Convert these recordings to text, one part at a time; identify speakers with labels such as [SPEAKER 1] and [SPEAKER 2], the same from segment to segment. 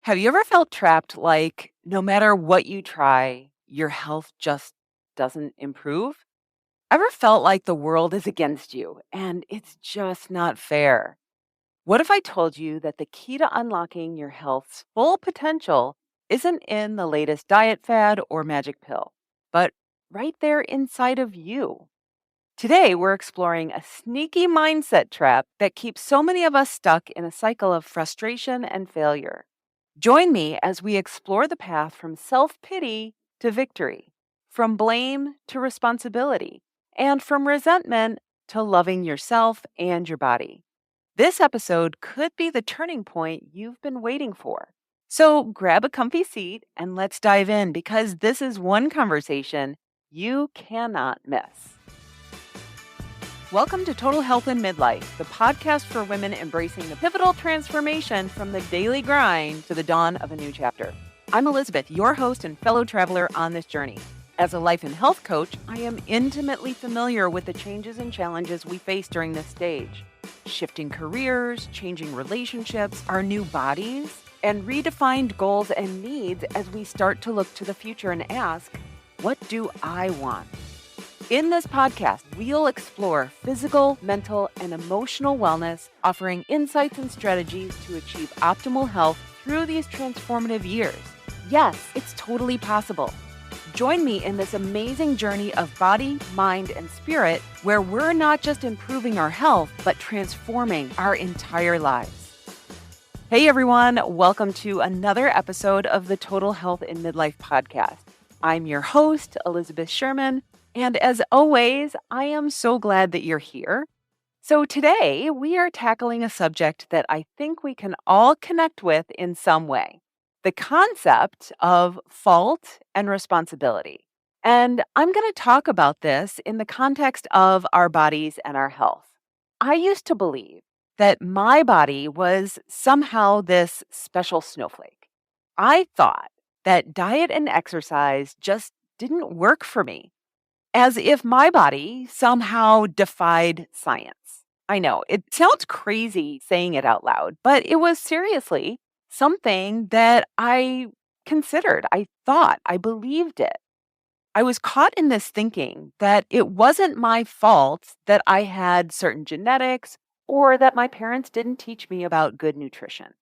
[SPEAKER 1] Have you ever felt trapped like no matter what you try, your health just doesn't improve? Ever felt like the world is against you and it's just not fair? What if I told you that the key to unlocking your health's full potential isn't in the latest diet fad or magic pill, but right there inside of you? Today, we're exploring a sneaky mindset trap that keeps so many of us stuck in a cycle of frustration and failure. Join me as we explore the path from self pity to victory, from blame to responsibility, and from resentment to loving yourself and your body. This episode could be the turning point you've been waiting for. So grab a comfy seat and let's dive in because this is one conversation you cannot miss. Welcome to Total Health in Midlife, the podcast for women embracing the pivotal transformation from the daily grind to the dawn of a new chapter. I'm Elizabeth, your host and fellow traveler on this journey. As a life and health coach, I am intimately familiar with the changes and challenges we face during this stage. Shifting careers, changing relationships, our new bodies, and redefined goals and needs as we start to look to the future and ask, what do I want? In this podcast, we'll explore physical, mental, and emotional wellness, offering insights and strategies to achieve optimal health through these transformative years. Yes, it's totally possible. Join me in this amazing journey of body, mind, and spirit, where we're not just improving our health, but transforming our entire lives. Hey everyone, welcome to another episode of the Total Health in Midlife podcast. I'm your host, Elizabeth Sherman. And as always, I am so glad that you're here. So today we are tackling a subject that I think we can all connect with in some way, the concept of fault and responsibility. And I'm going to talk about this in the context of our bodies and our health. I used to believe that my body was somehow this special snowflake. I thought that diet and exercise just didn't work for me, as if my body somehow defied science. I know, it sounds crazy saying it out loud, but it was seriously something that I considered, I thought, I believed it. I was caught in this thinking that it wasn't my fault that I had certain genetics or that my parents didn't teach me about good nutrition.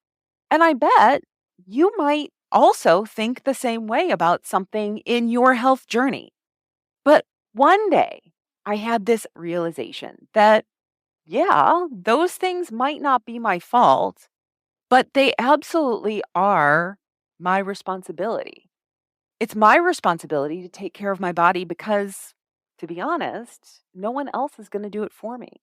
[SPEAKER 1] And I bet you might also think the same way about something in your health journey. But one day I had this realization that, yeah, those things might not be my fault, but they absolutely are my responsibility. It's my responsibility to take care of my body because, to be honest, no one else is going to do it for me.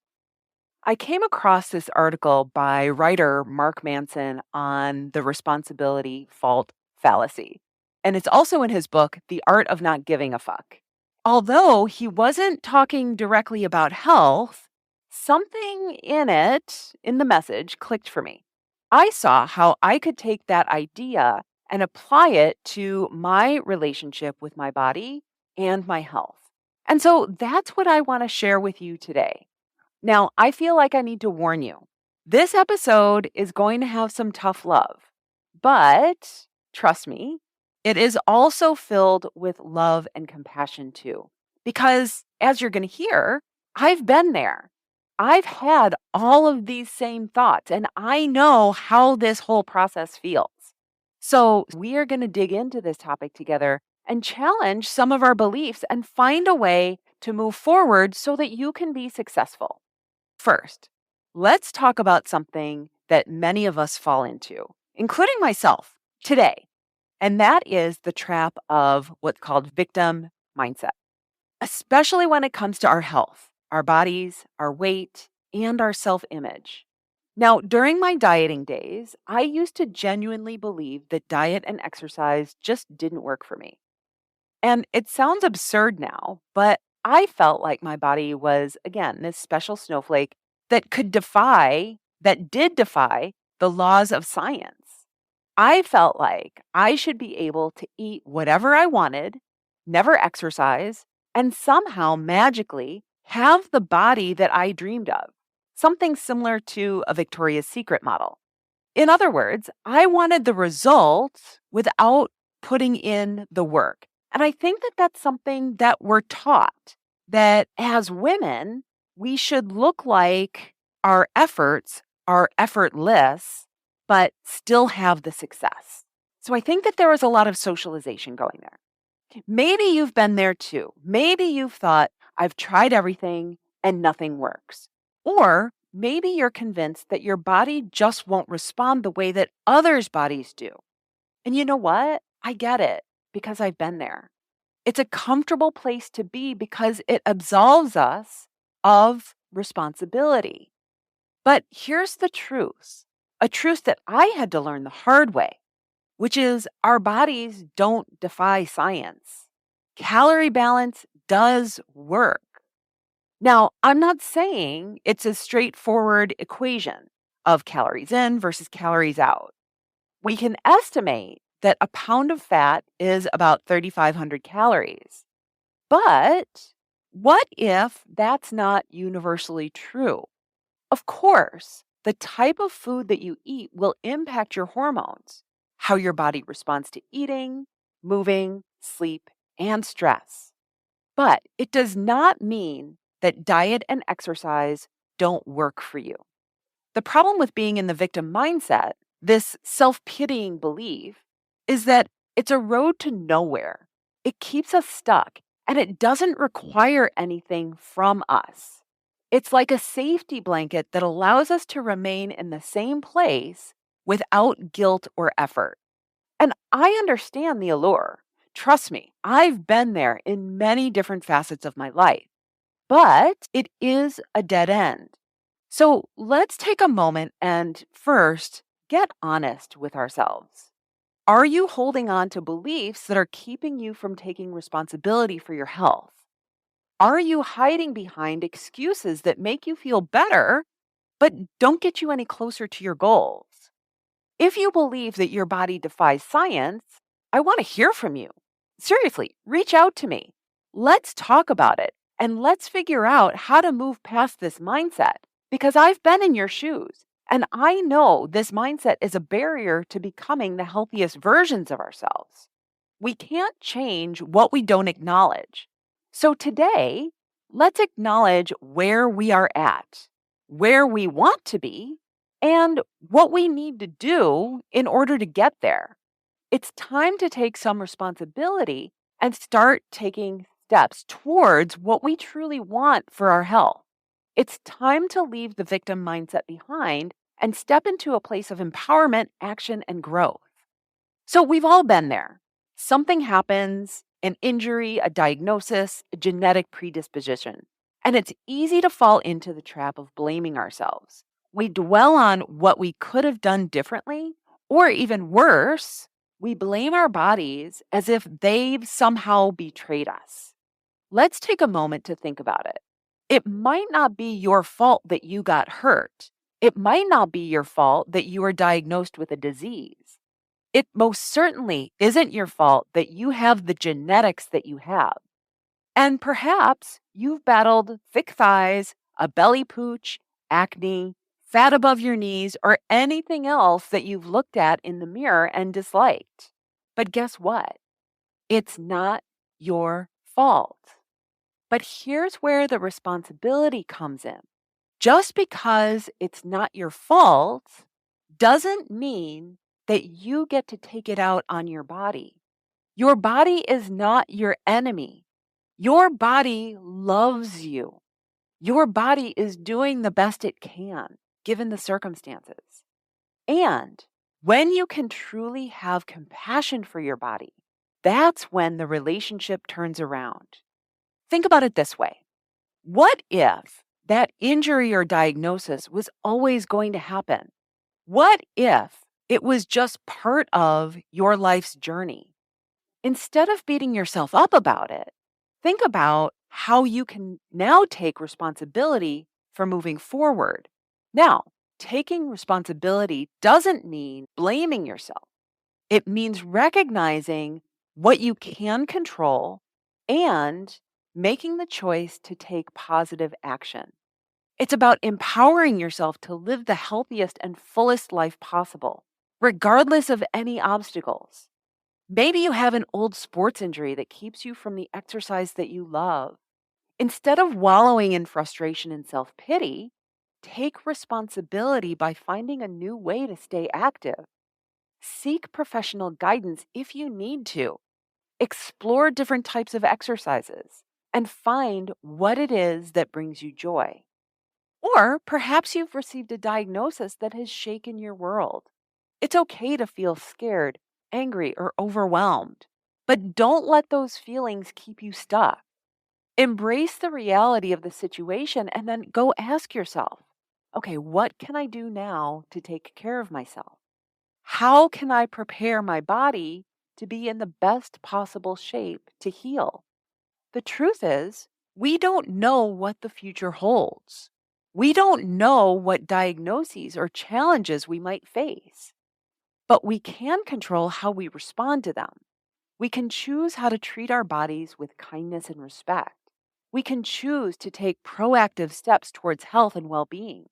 [SPEAKER 1] I came across this article by writer Mark Manson on the responsibility fault fallacy. And it's also in his book, The Art of Not Giving a Fuck. Although he wasn't talking directly about health, something in the message, clicked for me. I saw how I could take that idea and apply it to my relationship with my body and my health. And so that's what I want to share with you today. Now, I feel like I need to warn you. This episode is going to have some tough love, but trust me, it is also filled with love and compassion too. Because as you're going to hear, I've been there. I've had all of these same thoughts, and I know how this whole process feels. So we are going to dig into this topic together and challenge some of our beliefs and find a way to move forward so that you can be successful. First, let's talk about something that many of us fall into, including myself, today. And that is the trap of what's called victim mindset, especially when it comes to our health, our bodies, our weight, and our self-image. Now, during my dieting days, I used to genuinely believe that diet and exercise just didn't work for me. And it sounds absurd now, but I felt like my body was, again, this special snowflake that did defy the laws of science. I felt like I should be able to eat whatever I wanted, never exercise, and somehow magically have the body that I dreamed of, something similar to a Victoria's Secret model. In other words, I wanted the results without putting in the work. And I think that that's something that we're taught, that as women, we should look like our efforts are effortless, but still have the success. So I think that there was a lot of socialization going there. Maybe you've been there too. Maybe you've thought, I've tried everything and nothing works. Or maybe you're convinced that your body just won't respond the way that others' bodies do. And you know what? I get it because I've been there. It's a comfortable place to be because it absolves us of responsibility. But here's the truth, a truth that I had to learn the hard way, which is our bodies don't defy science. Calorie balance does work. Now, I'm not saying it's a straightforward equation of calories in versus calories out. We can estimate that a pound of fat is about 3,500 calories. But what if that's not universally true? Of course, the type of food that you eat will impact your hormones, how your body responds to eating, moving, sleep, and stress. But it does not mean that diet and exercise don't work for you. The problem with being in the victim mindset, this self pitying belief, is that it's a road to nowhere. It keeps us stuck and it doesn't require anything from us. It's like a safety blanket that allows us to remain in the same place without guilt or effort. And I understand the allure. Trust me, I've been there in many different facets of my life, but it is a dead end. So let's take a moment and first get honest with ourselves. Are you holding on to beliefs that are keeping you from taking responsibility for your health? Are you hiding behind excuses that make you feel better, but don't get you any closer to your goals? If you believe that your body defies science, I want to hear from you. Seriously, reach out to me. Let's talk about it and let's figure out how to move past this mindset because I've been in your shoes and I know this mindset is a barrier to becoming the healthiest versions of ourselves. We can't change what we don't acknowledge. So today, let's acknowledge where we are at, where we want to be, and what we need to do in order to get there. It's time to take some responsibility and start taking steps towards what we truly want for our health. It's time to leave the victim mindset behind and step into a place of empowerment, action, and growth. So we've all been there. Something happens, an injury, a diagnosis, a genetic predisposition, and it's easy to fall into the trap of blaming ourselves. We dwell on what we could have done differently, or even worse, we blame our bodies as if they've somehow betrayed us. Let's take a moment to think about it. It might not be your fault that you got hurt. It might not be your fault that you were diagnosed with a disease. It most certainly isn't your fault that you have the genetics that you have. And perhaps you've battled thick thighs, a belly pooch, acne, fat above your knees, or anything else that you've looked at in the mirror and disliked. But guess what? It's not your fault. But here's where the responsibility comes in. Just because it's not your fault doesn't mean that you get to take it out on your body. Your body is not your enemy. Your body loves you. Your body is doing the best it can, given the circumstances. And when you can truly have compassion for your body, that's when the relationship turns around. Think about it this way. What if that injury or diagnosis was always going to happen? What if it was just part of your life's journey? Instead of beating yourself up about it, think about how you can now take responsibility for moving forward. Now, taking responsibility doesn't mean blaming yourself. It means recognizing what you can control and making the choice to take positive action. It's about empowering yourself to live the healthiest and fullest life possible, regardless of any obstacles. Maybe you have an old sports injury that keeps you from the exercise that you love. Instead of wallowing in frustration and self pity, take responsibility by finding a new way to stay active. Seek professional guidance if you need to. Explore different types of exercises and find what it is that brings you joy. Or perhaps you've received a diagnosis that has shaken your world. It's okay to feel scared, angry, or overwhelmed, but don't let those feelings keep you stuck. Embrace the reality of the situation and then go ask yourself, okay, what can I do now to take care of myself? How can I prepare my body to be in the best possible shape to heal? The truth is, we don't know what the future holds. We don't know what diagnoses or challenges we might face, but we can control how we respond to them. We can choose how to treat our bodies with kindness and respect. We can choose to take proactive steps towards health and well being.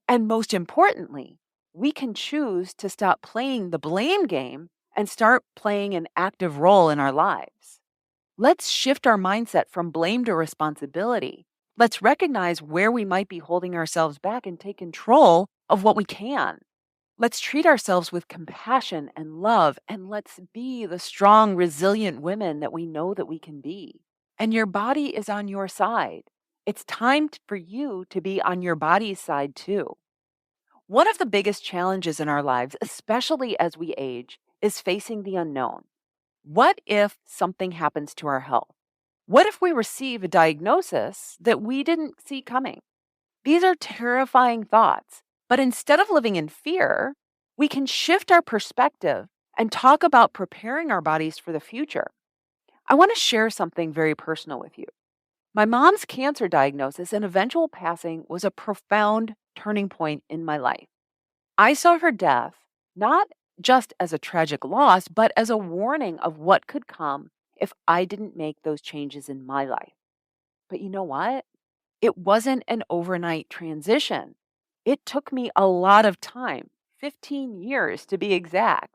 [SPEAKER 1] And most importantly, we can choose to stop playing the blame game and start playing an active role in our lives. Let's shift our mindset from blame to responsibility. Let's recognize where we might be holding ourselves back and take control of what we can. Let's treat ourselves with compassion and love, and let's be the strong, resilient women that we know that we can be. And your body is on your side. It's time for you to be on your body's side too. One of the biggest challenges in our lives, especially as we age, is facing the unknown. What if something happens to our health? What if we receive a diagnosis that we didn't see coming? These are terrifying thoughts, but instead of living in fear, we can shift our perspective and talk about preparing our bodies for the future. I want to share something very personal with you. My mom's cancer diagnosis and eventual passing was a profound turning point in my life. I saw her death not just as a tragic loss, but as a warning of what could come if I didn't make those changes in my life. But you know what? It wasn't an overnight transition. It took me a lot of time, 15 years to be exact.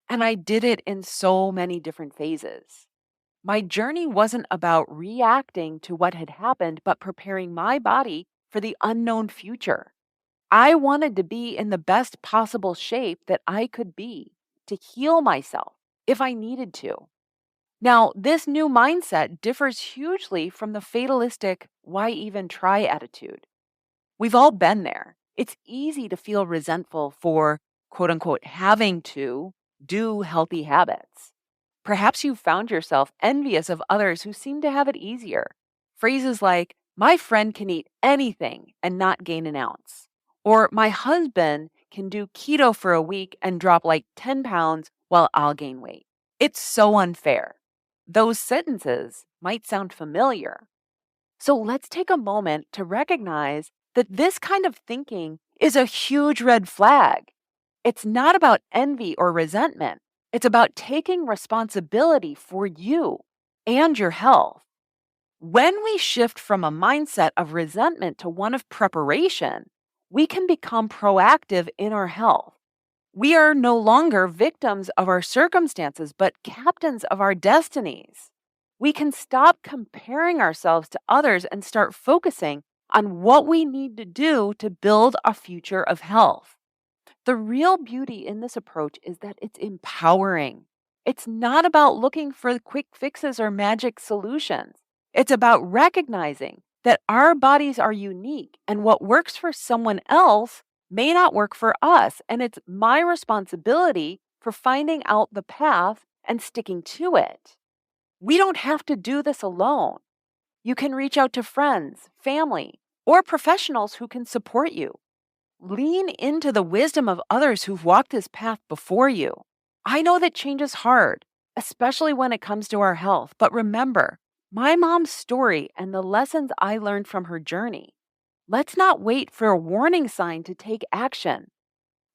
[SPEAKER 1] And I did it in so many different phases. My journey wasn't about reacting to what had happened, but preparing my body for the unknown future. I wanted to be in the best possible shape that I could be to heal myself if I needed to. Now, this new mindset differs hugely from the fatalistic, why even try attitude. We've all been there. It's easy to feel resentful for, quote unquote, having to do healthy habits. Perhaps you found yourself envious of others who seem to have it easier. Phrases like, my friend can eat anything and not gain an ounce. Or my husband can do keto for a week and drop like 10 pounds while I'll gain weight. It's so unfair. Those sentences might sound familiar. So let's take a moment to recognize that this kind of thinking is a huge red flag. It's not about envy or resentment. It's about taking responsibility for you and your health. When we shift from a mindset of resentment to one of preparation, we can become proactive in our health. We are no longer victims of our circumstances, but captains of our destinies. We can stop comparing ourselves to others and start focusing on what we need to do to build a future of health. The real beauty in this approach is that it's empowering. It's not about looking for quick fixes or magic solutions. It's about recognizing that our bodies are unique and what works for someone else may not work for us. And it's my responsibility for finding out the path and sticking to it. We don't have to do this alone. You can reach out to friends, family, or professionals who can support you. Lean into the wisdom of others who've walked this path before you. I know that change is hard, especially when it comes to our health, but remember, my mom's story and the lessons I learned from her journey. Let's not wait for a warning sign to take action.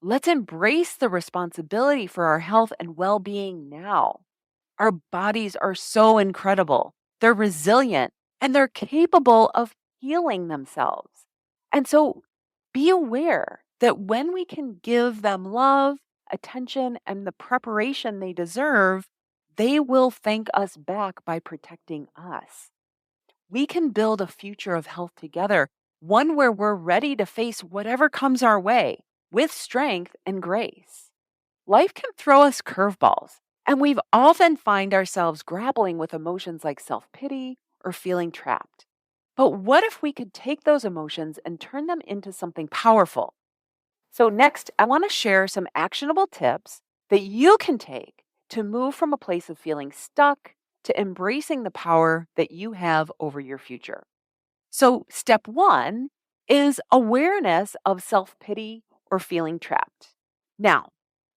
[SPEAKER 1] Let's embrace the responsibility for our health and well-being now. Our bodies are so incredible. They're resilient and they're capable of healing themselves. And so be aware that when we can give them love, attention, and the preparation they deserve, they will thank us back by protecting us. We can build a future of health together, one where we're ready to face whatever comes our way with strength and grace. Life can throw us curveballs, and we've often find ourselves grappling with emotions like self-pity or feeling trapped. But what if we could take those emotions and turn them into something powerful? So next, I want to share some actionable tips that you can take to move from a place of feeling stuck to embracing the power that you have over your future. So, step one is awareness of self pity or feeling trapped. Now,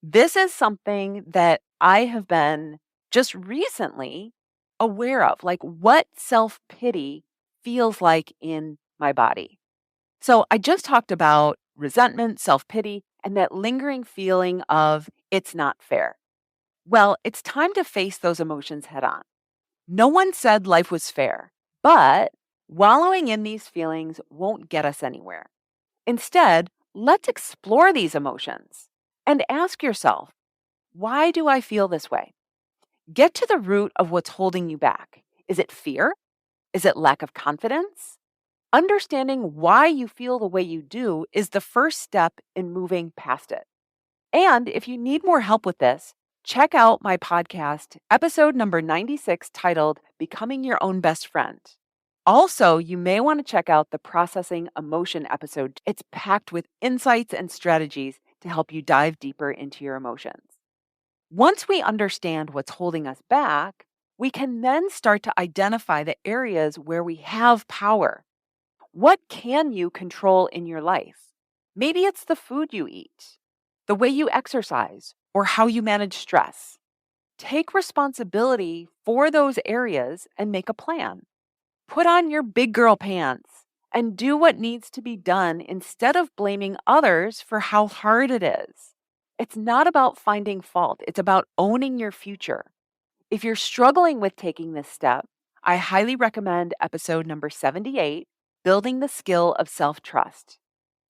[SPEAKER 1] this is something that I have been just recently aware of, like what self pity feels like in my body. So, I just talked about resentment, self pity, and that lingering feeling of it's not fair. Well, it's time to face those emotions head on. No one said life was fair, but wallowing in these feelings won't get us anywhere. Instead, let's explore these emotions and ask yourself, why do I feel this way? Get to the root of what's holding you back. Is it fear? Is it lack of confidence? Understanding why you feel the way you do is the first step in moving past it. And if you need more help with this, check out my podcast, episode number 96, titled Becoming Your Own Best Friend. Also, you may want to check out the Processing Emotion episode. It's packed with insights and strategies to help you dive deeper into your emotions. Once we understand what's holding us back, we can then start to identify the areas where we have power. What can you control in your life? Maybe it's the food you eat, the way you exercise, or how you manage stress. Take responsibility for those areas and make a plan. Put on your big girl pants and do what needs to be done instead of blaming others for how hard it is. It's not about finding fault, it's about owning your future. If you're struggling with taking this step, I highly recommend episode number 78, Building the Skill of Self-Trust.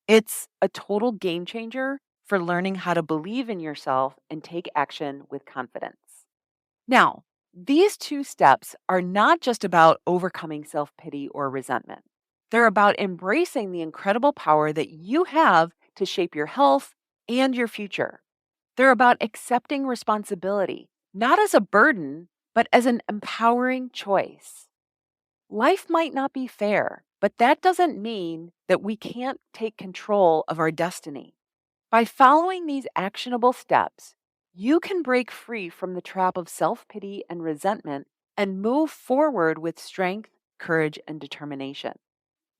[SPEAKER 1] It's a total game changer for learning how to believe in yourself and take action with confidence. Now, these two steps are not just about overcoming self pity or resentment. They're about embracing the incredible power that you have to shape your health and your future. They're about accepting responsibility, not as a burden, but as an empowering choice. Life might not be fair, but that doesn't mean that we can't take control of our destiny. By following these actionable steps, you can break free from the trap of self pity and resentment and move forward with strength, courage, and determination.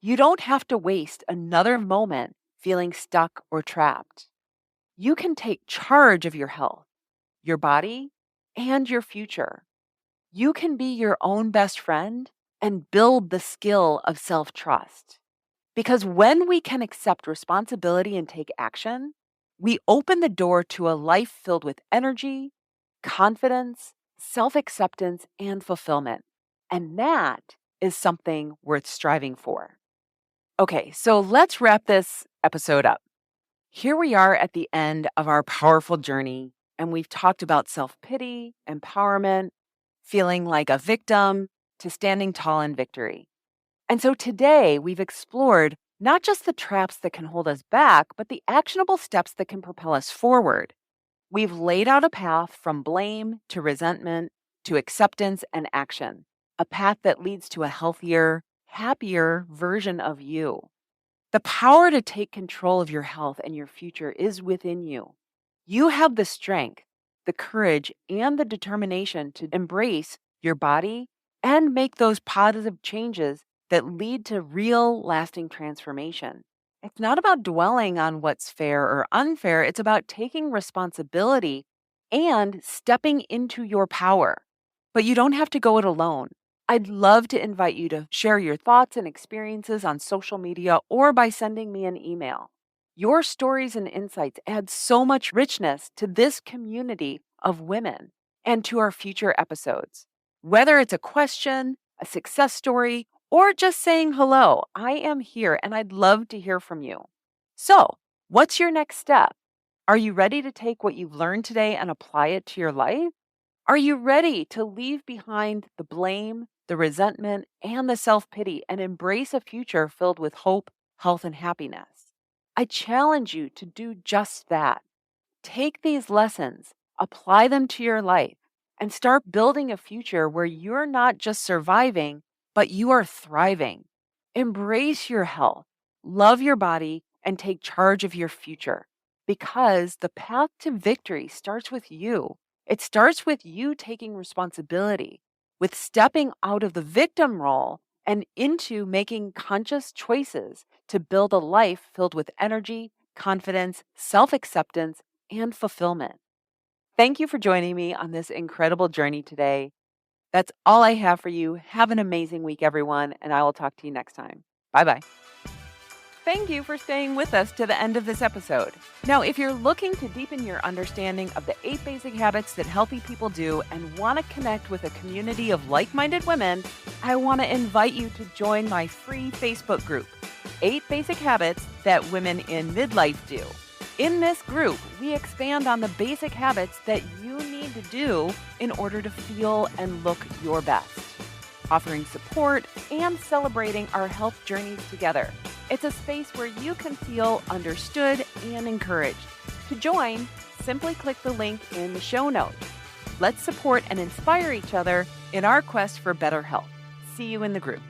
[SPEAKER 1] You don't have to waste another moment feeling stuck or trapped. You can take charge of your health, your body, and your future. You can be your own best friend and build the skill of self trust. Because when we can accept responsibility and take action, we open the door to a life filled with energy, confidence, self acceptance, and fulfillment. And that is something worth striving for. Okay, so let's wrap this episode up. Here we are at the end of our powerful journey, and we've talked about self pity, empowerment, feeling like a victim, to standing tall in victory. And so today we've explored not just the traps that can hold us back, but the actionable steps that can propel us forward. We've laid out a path from blame to resentment to acceptance and action, a path that leads to a healthier, happier version of you. The power to take control of your health and your future is within you. You have the strength, the courage, and the determination to embrace your body and make those positive changes that lead to real, lasting transformation. It's not about dwelling on what's fair or unfair, it's about taking responsibility and stepping into your power. But you don't have to go it alone. I'd love to invite you to share your thoughts and experiences on social media or by sending me an email. Your stories and insights add so much richness to this community of women and to our future episodes. Whether it's a question, a success story, or just saying hello. I am here and I'd love to hear from you. So, what's your next step? Are you ready to take what you've learned today and apply it to your life? Are you ready to leave behind the blame, the resentment, and the self pity and embrace a future filled with hope, health, and happiness? I challenge you to do just that. Take these lessons, apply them to your life, and start building a future where you're not just surviving, but you are thriving. Embrace your health, love your body, and take charge of your future because the path to victory starts with you. It starts with you taking responsibility, with stepping out of the victim role and into making conscious choices to build a life filled with energy, confidence, self acceptance, and fulfillment. Thank you for joining me on this incredible journey today. That's all I have for you. Have an amazing week, everyone, and I will talk to you next time. Bye bye. Thank you for staying with us to the end of this episode. Now, if you're looking to deepen your understanding of the 8 basic habits that healthy people do and want to connect with a community of like-minded women, I want to invite you to join my free Facebook group, 8 Basic Habits That Women in Midlife Do. In this group, we expand on the basic habits that you need to do in order to feel and look your best, offering support and celebrating our health journeys together. It's a space where you can feel understood and encouraged. To join, simply click the link in the show notes. Let's support and inspire each other in our quest for better health. See you in the group.